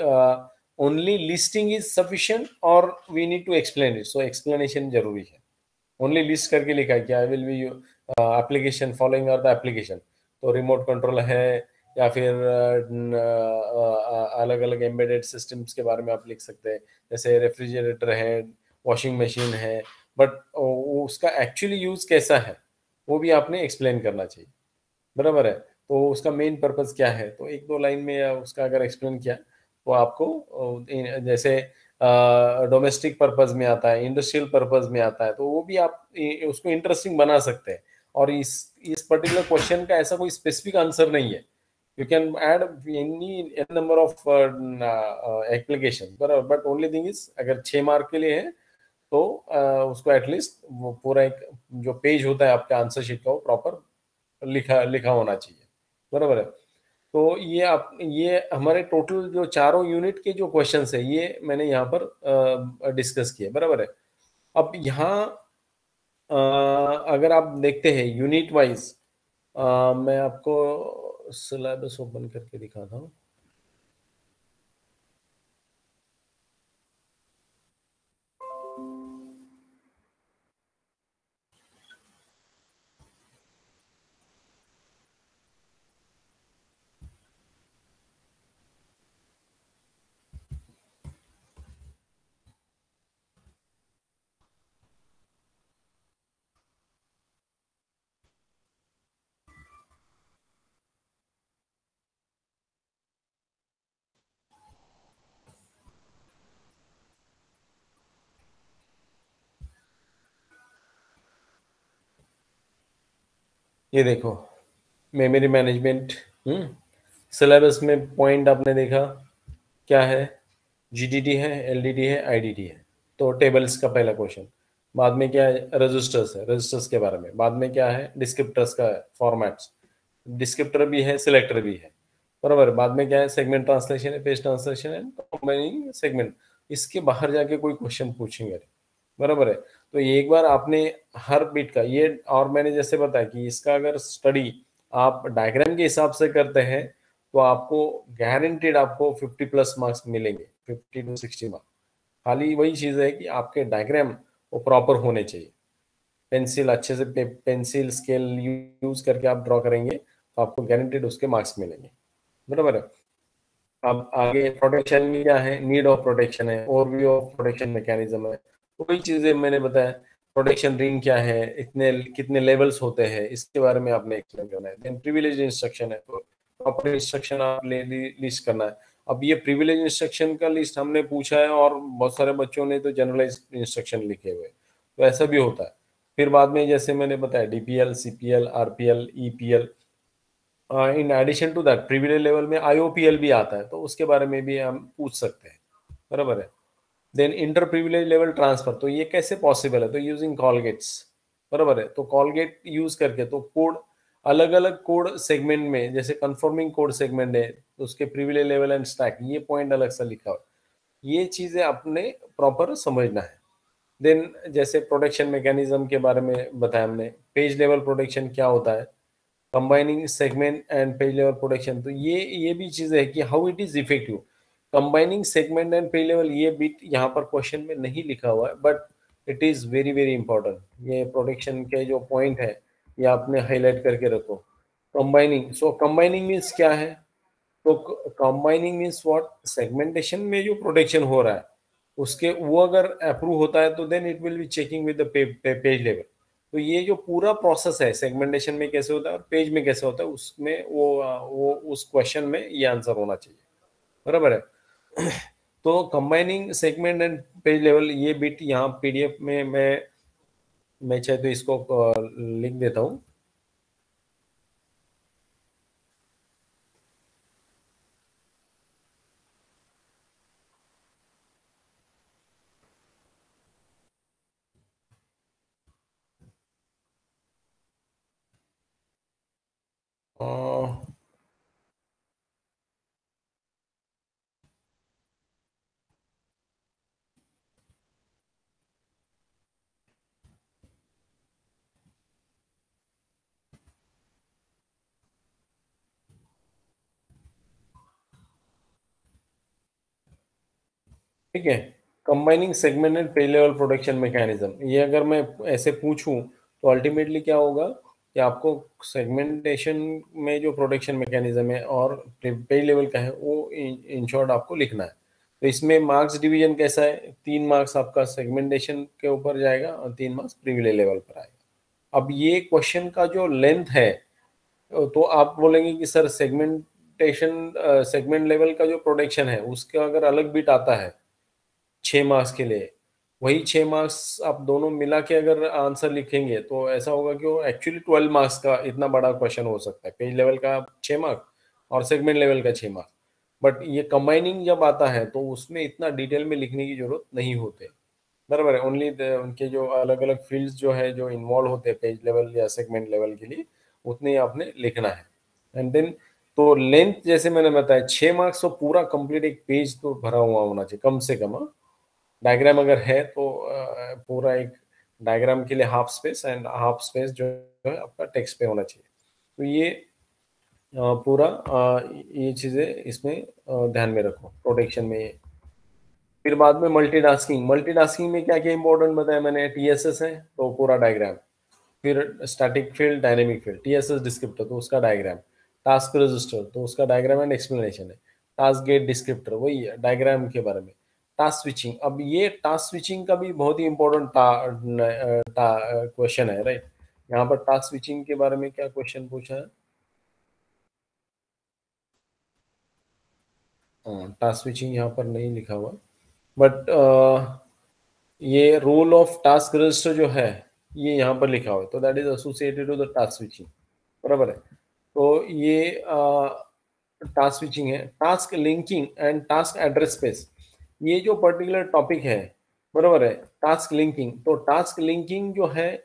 ओनली लिस्टिंग इज सफिशिएंट और we need to explain it, so explanation जरूरी है। ओनली लिस्ट करके लिखा है कि I will be application following are the application, तो रिमोट कंट्रोल है, या फिर अलग अलग एम्बेडेड सिस्टम्स के बारे में आप लिख सकते हैं, जैसे रेफ्रिजरेटर है, वॉशिंग मशीन है, बट उसका एक्चुअली यूज कैसा है वो भी आपने एक्सप्लेन करना चाहिए, बराबर है। तो उसका मेन पर्पस क्या है, तो एक दो लाइन में उसका अगर एक्सप्लेन किया तो आपको जैसे डोमेस्टिक पर्पस में आता है, इंडस्ट्रियल पर्पस में आता है, तो वो भी आप उसको इंटरेस्टिंग बना सकते हैं। और इस पर्टिकुलर क्वेश्चन का ऐसा कोई स्पेसिफिक आंसर नहीं है, you can add any number of application, बराबर। बट ओनली थिंग इज अगर 6 मार्क के लिए है तो उसको एटलीस्ट वो पूरा एक जो पेज होता है आपका आंसर शीट का वो प्रॉपर लिखा लिखा होना चाहिए, बराबर है। तो ये हमारे टोटल जो चारों यूनिट के जो क्वेश्चंस है ये मैंने यहाँ पर डिस्कस किए, बराबर है। अब यहाँ अ, अगर आप देखते हैं यूनिट वाइज, मैं आपको सिलेबस ओपन करके दिखाता हूँ। ये देखो मेमोरी मैनेजमेंट, सिलेबस में पॉइंट आपने देखा क्या है, जीडीडी है, एलडीडी है, आईडीडी है। तो टेबल्स का पहला क्वेश्चन। बाद में क्या है, रजिस्टर्स है, रजिस्टर्स के बारे में। बाद में क्या है, डिस्क्रिप्टर्स का फॉर्मेट्स, डिस्क्रिप्टर भी है, सिलेक्टर भी है, बराबर। बाद में क्या है, सेगमेंट ट्रांसलेशन है, पेज ट्रांसलेशन है, कंबाइनिंग सेगमेंट। इसके बाहर जाके कोई क्वेश्चन पूछेंगे, बराबर है। तो एक बार आपने हर बिट का ये, और मैंने जैसे बताया कि इसका अगर स्टडी आप डायग्राम के हिसाब से करते हैं तो आपको गारंटेड आपको 50 प्लस मार्क्स मिलेंगे, 50 to 60 मार्क्स। खाली वही चीज है कि आपके डायग्राम वो प्रॉपर होने चाहिए। पेंसिल अच्छे से पेंसिल स्केल यूज करके आप ड्रॉ करेंगे तो आपको गारंटेड उसके मार्क्स मिलेंगे, बराबर है। अब आगे प्रोटेक्शन में क्या है, नीड ऑफ प्रोटेक्शन है, ओवरव्यू ऑफ प्रोटेक्शन मैकेनिज्म है। वही चीजें मैंने बताया, प्रोटेक्शन रिंग क्या है, इतने कितने लेवल्स होते हैं, इसके बारे में आपने एक्सप्लेन करना है। देन प्रिविलेज इंस्ट्रक्शन है, तो प्रॉपर इंस्ट्रक्शन आप लिस्ट करना है। अब ये प्रिविलेज इंस्ट्रक्शन का लिस्ट हमने पूछा है और बहुत सारे बच्चों ने तो जनरलाइज इंस्ट्रक्शन लिखे हुए हैं, तो ऐसा भी होता है। फिर बाद में जैसे मैंने बताया DPL, CPL, RPL, EPL, in addition to that privilege level में आईओपीएल भी आता है, तो उसके बारे में भी हम पूछ सकते हैं, बराबर है। Then inter privilege level transfer, तो ये कैसे पॉसिबल है, तो यूजिंग कॉलगेट्स, बराबर है। तो कॉलगेट यूज करके तो कोड, अलग अलग कोड सेगमेंट में, जैसे कंफर्मिंग कोड सेगमेंट है तो उसके प्रिविलेज लेवल एंड स्टैक, ये पॉइंट अलग से लिखा हुआ है। ये चीजें आपने प्रॉपर समझना है। देन जैसे प्रोटेक्शन मैकेनिज्म के बारे में बताया हमने, पेज लेवल प्रोटेक्शन क्या होता है, combining segment and page level protection, तो ये भी चीज है कि how it is effective. Combining segment and page level, ये बिट यहाँ पर क्वेश्चन में नहीं लिखा हुआ है, but it is very very important. ये प्रोटेक्शन के जो पॉइंट है ये आपने हाईलाइट करके रखो। कंबाइनिंग, सो कंबाइनिंग मीन्स क्या है, तो कंबाइनिंग मीन्स व्हाट, सेगमेंटेशन में जो प्रोटेक्शन हो रहा है उसके वो अगर अप्रूव होता है तो then it will be checking with the page level. तो ये जो पूरा प्रोसेस है सेगमेंटेशन में कैसे होता है और पेज में कैसे होता है, उसमें वो उस क्वेश्चन में ये आंसर होना चाहिए, बराबर है। तो combining segment and page level, ये बिट यहाँ पीडीएफ में मैं चाहे तो इसको लिख देता हूँ। अ, ठीक है, combining segment and page level protection mechanism, ये अगर मैं ऐसे पूछूं तो अल्टीमेटली क्या होगा कि आपको सेगमेंटेशन में जो प्रोटेक्शन मैकेनिज्म है और पेज लेवल का है वो इन शॉर्ट आपको लिखना है। तो इसमें मार्क्स डिवीजन कैसा है, 3 मार्क्स आपका सेगमेंटेशन के ऊपर जाएगा और 3 मार्क्स प्रिविलेज लेवल पर आएगा। अब ये क्वेश्चन का जो लेंथ है, तो आप बोलेंगे कि सर सेगमेंटेशन सेगमेंट लेवल का जो प्रोटेक्शन है उसका अगर अलग बिट आता है 6 मार्क्स के लिए, वही 6 मार्क्स आप दोनों मिला के अगर आंसर लिखेंगे तो ऐसा होगा कि वो एक्चुअली 12 मार्क्स का इतना बड़ा क्वेश्चन हो सकता है, पेज लेवल का 6 मार्क और सेगमेंट लेवल का 6 मार्क। बट ये कंबाइनिंग जब आता है तो उसमें इतना डिटेल में लिखने की जरूरत नहीं होते, बराबर है। ओनली उनके जो अलग अलग फील्ड्स जो है जो इन्वॉल्व होते हैं पेज लेवल या सेगमेंट लेवल के लिए, उतने ही आपने लिखना है। एंड देन तो लेंथ जैसे मैंने बताया 6 मार्क्स, तो पूरा कंप्लीट एक पेज तो भरा हुआ होना चाहिए कम से कम, हाँ। डायग्राम अगर है तो पूरा एक डायग्राम के लिए half space and half space जो है आपका टेक्स्ट पे होना चाहिए। तो ये पूरा ये चीजें इसमें ध्यान में रखो प्रोटेक्शन में। फिर बाद में मल्टीटास्किंग, मल्टीटास्किंग में क्या क्या इंपॉर्टेंट बताया मैंने, टीएसएस है तो पूरा डायग्राम, फिर static field, dynamic field, TSS descriptor तो उसका डायग्राम, टास्क रजिस्टर तो उसका डायग्राम एंड एक्सप्लेनेशन है, टास्क गेट डिस्क्रिप्टर वही है डायग्राम के बारे में। टास्क स्विचिंग, अब ये टास्क स्विचिंग का भी बहुत ही इंपॉर्टेंट क्वेश्चन है, राइट। यहाँ पर टास्क स्विचिंग के बारे में क्या क्वेश्चन पूछा है, टास्क स्विचिंग यहाँ पर नहीं लिखा हुआ, बट ये रोल ऑफ टास्क रजिस्टर जो है ये यहाँ पर लिखा हुआ है, तो that is associated to the task switching. बराबर है। तो ये टास्क स्विचिंग है। Task linking and task address space, ये जो पर्टिकुलर टॉपिक है, बराबर है। टास्क लिंकिंग, तो टास्क लिंकिंग जो है,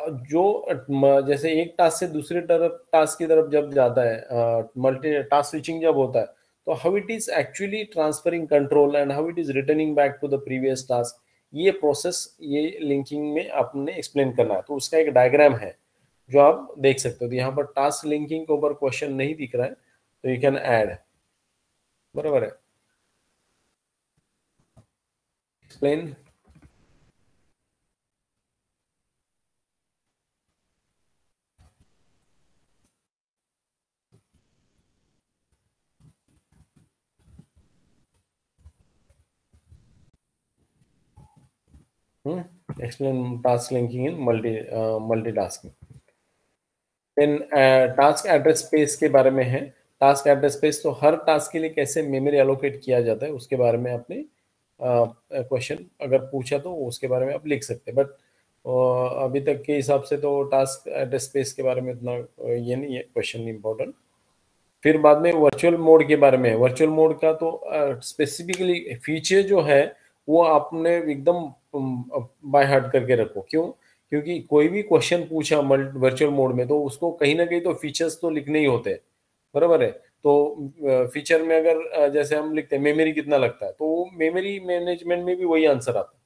जो जैसे एक टास्क से दूसरे तरफ टास्क की तरफ जब जाता है, मल्टी टास्क स्विचिंग जब होता है, तो how it is actually transferring control and how it is returning back to the previous task, ये प्रोसेस ये लिंकिंग में आपने एक्सप्लेन करना है। तो उसका एक डायग्राम है जो आप देख सकते हो। तो यहाँ पर टास्क लिंकिंग के ऊपर क्वेश्चन नहीं दिख रहा है, तो यू कैन ऐड, बराबर है। Explain explain task linking in multitasking. Then task address space के बारे में है। टास्क एड्रेस स्पेस, तो हर टास्क के लिए कैसे मेमोरी एलोकेट किया जाता है उसके बारे में आपने क्वेश्चन अगर पूछा तो उसके बारे में आप लिख सकते हैं। बट अभी तक के हिसाब से तो टास्क एड्रेस स्पेस के बारे में इतना ये नहीं है क्वेश्चन इंपॉर्टेंट। फिर बाद में वर्चुअल मोड के बारे में है। वर्चुअल मोड का तो स्पेसिफिकली फीचर जो है वो आपने एकदम बाय हार्ट करके रखो। क्यों? क्योंकि कोई भी क्वेश्चन पूछा वर्चुअल मोड में तो उसको कहीं ना कहीं तो फीचर्स तो लिखने ही होते हैं, बराबर है। तो फीचर में अगर जैसे हम लिखते हैं मेमोरी कितना लगता है, तो मेमोरी मैनेजमेंट में भी वही आंसर आता है,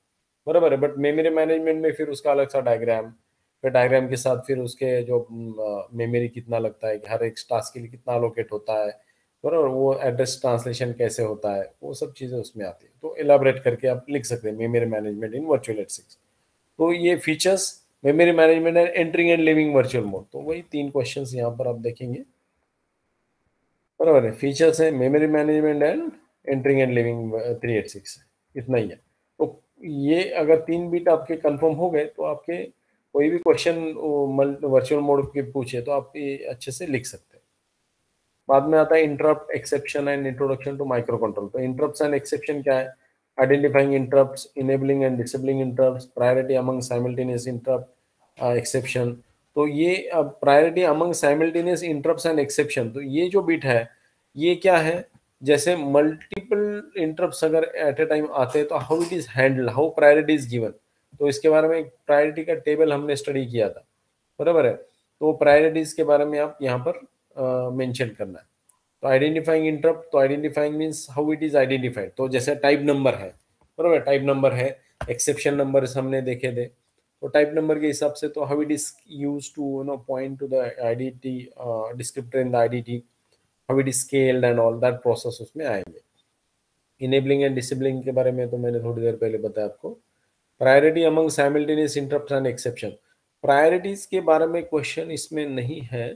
बराबर है। बट मेमोरी मैनेजमेंट में फिर उसका अलग सा डायग्राम, फिर डायग्राम के साथ फिर उसके जो मेमोरी कितना लगता है, हर एक टास्क के लिए कितना अलोकेट होता है, बराबर। वो एड्रेस ट्रांसलेशन कैसे होता है, वो सब चीज़ें उसमें आती है। तो एलाबरेट करके आप लिख सकते हैं मेमोरी मैनेजमेंट इन वर्चुअल एट 6। तो ये features memory management and entering and living virtual mode, तो वही तीन क्वेश्चंस यहाँ पर आप देखेंगे, बराबर है। फीचर्स है memory management and entering and living 386, इतना ही है। तो ये अगर तीन बीट आपके कंफर्म हो गए तो आपके कोई भी क्वेश्चन वर्चुअल मोड के पूछे तो आप ये अच्छे से लिख सकते हैं। बाद में आता है interrupt, exception and introduction to micro control. तो इंटरप्ट्स एंड एक्सेप्शन क्या है? Identifying interrupts, enabling and disabling interrupts, priority among simultaneous interrupt exception. तो ये priority among simultaneous interrupts and exception, तो ये जो बिट है ये क्या है? जैसे मल्टीपल इंटरप्ट्स अगर एट ए टाइम आते हैं तो how it is handle, how priority is given, तो इसके बारे में एक प्रायोरिटी का टेबल हमने स्टडी किया था, बराबर है। तो प्रायोरिटीज के बारे में आप यहाँ पर मेंशन करना है। तो आइडेंटिफाइंग इंटरप्ट, तो identifying means how it is identified. तो जैसे टाइप नंबर है, बराबर, टाइप नंबर है, एक्सेप्शन नंबर हमने देखे थे। तो टाइप नंबर के हिसाब से तो how it is use to point to the IDT descriptor in the IDT, how it is scaled and all that process उसमें आएंगे। इनेबलिंग एंड डिसेबलिंग के बारे में तो मैंने थोड़ी देर पहले बताया आपको। Priority among simultaneous interrupts and exception, priorities के बारे में क्वेश्चन इसमें नहीं है,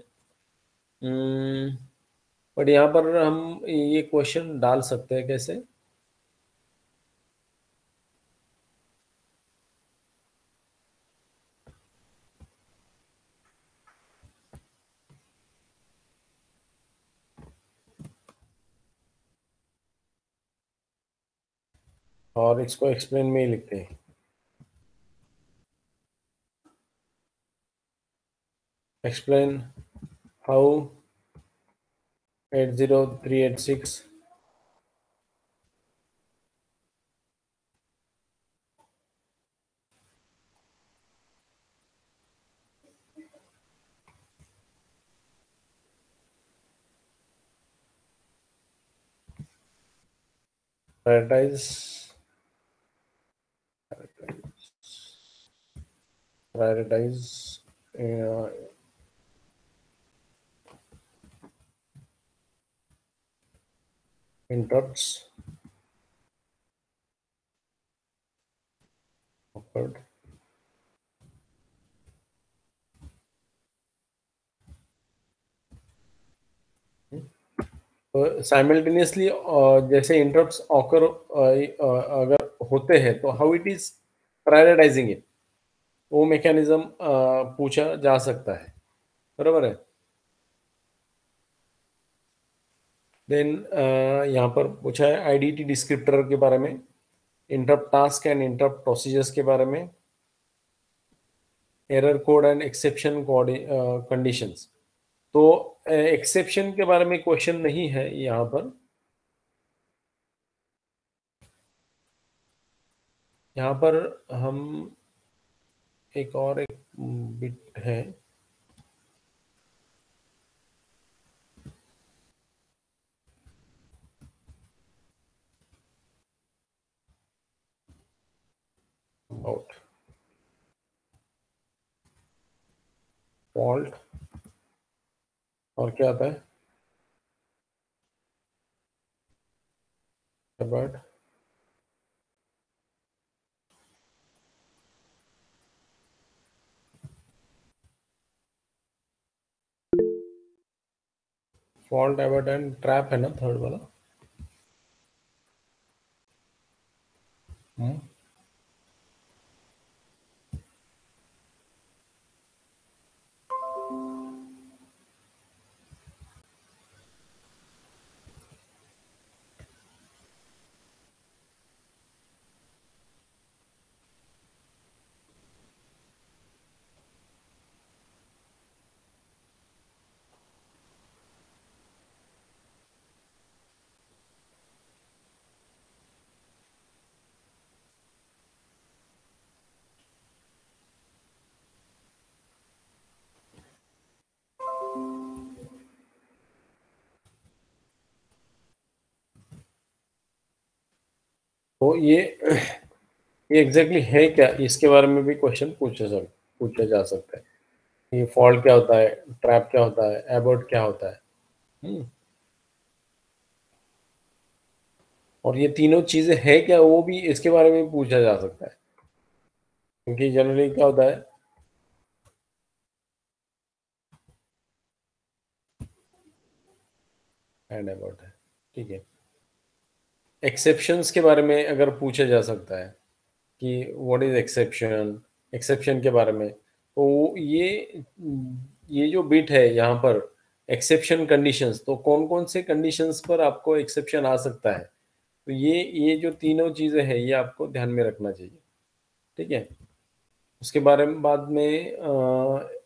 बट यहाँ पर हम ये क्वेश्चन डाल सकते हैं कैसे। और इसको एक्सप्लेन में ही लिखते हैं, explain how 80386 prioritize prioritize interrupts occurred simultaneously. जैसे इंटरप्ट्स ऑकर अगर होते हैं तो how it is prioritizing it, वो मैकेनिज्म पूछा जा सकता है, बराबर है। देन यहाँ पर पूछा है आईडीटी डिस्क्रिप्टर के बारे में, interrupt task and interrupt procedures के बारे में, error code and exception code conditions. तो एक्सेप्शन के बारे में क्वेश्चन नहीं है यहाँ पर। यहाँ पर हम एक बिट है। आउट फॉल्ट और क्या आता है, about fault about and trap है ना थर्ड वाला। हम्म। तो ये एग्जैक्टली है क्या, इसके बारे में भी क्वेश्चन पूछा जा सकता है। ये फॉल्ट क्या होता है, ट्रैप क्या होता है, एबॉर्ट क्या होता है। हम्म। और ये तीनों चीजें है क्या, वो भी इसके बारे में पूछा जा सकता है। क्योंकि जनरली क्या होता है, एंड एबॉर्ट है, ठीक है। एक्सेप्शंस के बारे में अगर पूछा जा सकता है कि व्हाट इज एक्सेप्शन, एक्सेप्शन के बारे में, तो ये जो बिट है यहाँ पर, एक्सेप्शन कंडीशंस, तो कौन कौन से कंडीशंस पर आपको एक्सेप्शन आ सकता है। तो ये जो तीनों चीजें हैं ये आपको ध्यान में रखना चाहिए, ठीक है। उसके बारे में बाद में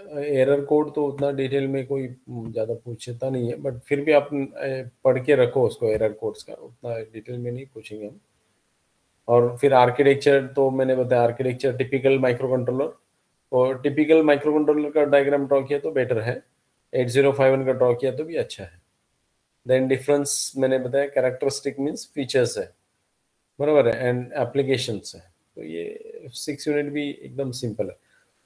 एरर कोड तो उतना डिटेल में कोई ज़्यादा पूछता नहीं है, बट फिर भी आप पढ़ के रखो उसको, एरर कोड्स का उतना डिटेल में नहीं पूछेंगे हम। और फिर आर्किटेक्चर तो मैंने बताया, आर्किटेक्चर टिपिकल माइक्रो कंट्रोलर, और टिपिकल माइक्रो कंट्रोलर का डायग्राम ड्रॉ किया तो बेटर है, 8051 का ड्रॉ किया तो भी अच्छा है। देन डिफरेंस मैंने बताया, कैरेक्टरिस्टिक मीन्स फीचर्स है, बराबर है, एंड एप्लीकेशंस है। तो ये 6 यूनिट भी एकदम सिंपल है।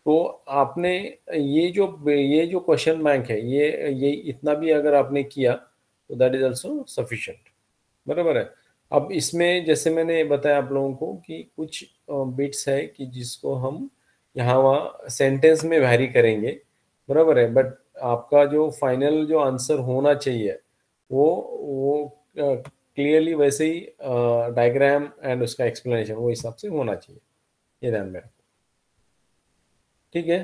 तो आपने ये जो क्वेश्चन बैंक है, ये इतना भी अगर आपने किया तो दैट इज ऑल्सो सफिशिएंट, बराबर है। अब इसमें जैसे मैंने बताया आप लोगों को कि कुछ बिट्स है कि जिसको हम यहाँ वहाँ सेंटेंस में वैरी करेंगे, बराबर है, बट आपका जो फाइनल जो आंसर होना चाहिए वो क्लियरली वैसे ही डायग्राम एंड उसका एक्सप्लेनेशन वो हिसाब से होना चाहिए, ये ध्यान में रखो, ठीक है।